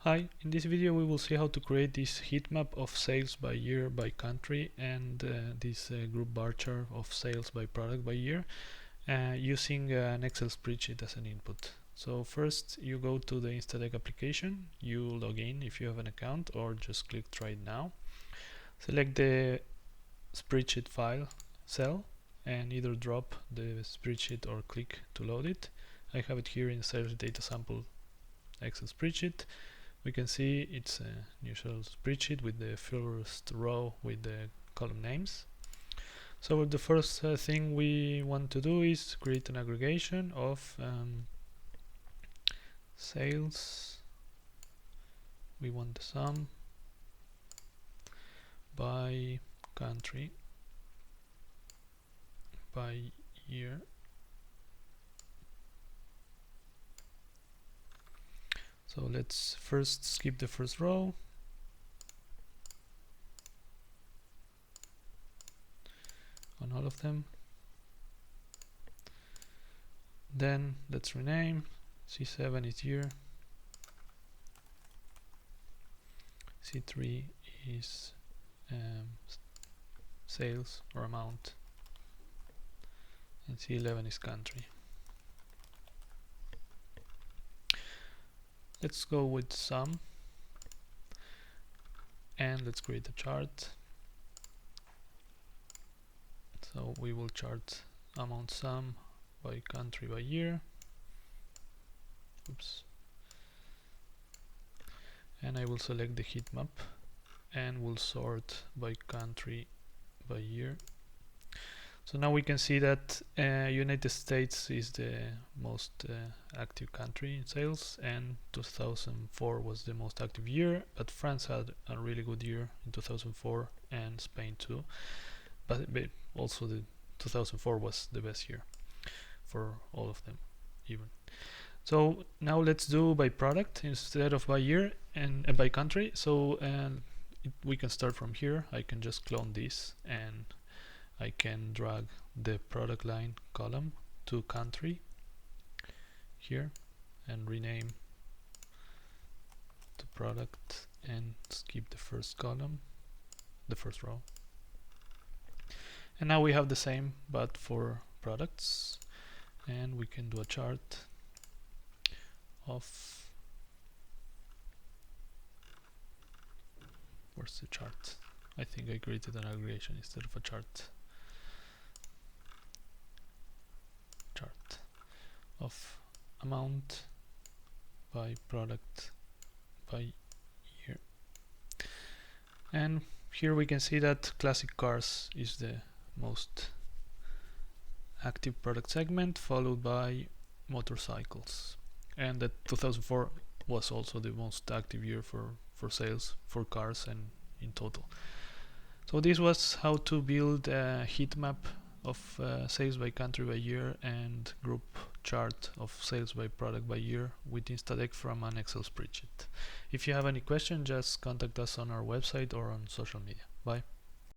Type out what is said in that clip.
Hi, in this video we will see how to create this heat map of sales by year by country and this group bar chart of sales by product by year using an Excel spreadsheet as an input. So first you go to the Instadeq application, you log in if you have an account or just click try it now. Select the spreadsheet file cell and either drop the spreadsheet or click to load it. I have it here in sales data sample Excel spreadsheet. We can see it's a usual spreadsheet with the first row with the column names. So the first thing we want to do is create an aggregation of sales. We want the sum by country, by year, so let's first skip the first row on all of them. Then let's rename. C7 is year, C3 is sales or amount, and C11 is country. Let's go with sum and let's create a chart. So we will chart amount sum by country by year. Oops. And I will select the heat map and will sort by country by year. So now we can see that United States is the most active country in sales, and 2004 was the most active year, but France had a really good year in 2004 and Spain too, but also the 2004 was the best year for all of them even. So now let's do by product instead of by year and by country. So we can start from here. I can just clone this and I can drag the product line column to country here and rename to product and skip the first column, the first row. And now we have the same but for products, and we can do a chart of, where's the chart? I think I created an aggregation instead of a chart. Chart of amount by product by year. And here we can see that classic cars is the most active product segment, followed by motorcycles, and that 2004 was also the most active year for sales for cars and in total. So this was how to build a heat map of sales by country by year and group chart of sales by product by year with Instadeq from an Excel spreadsheet. If you have any question, just contact us on our website or on social media. Bye.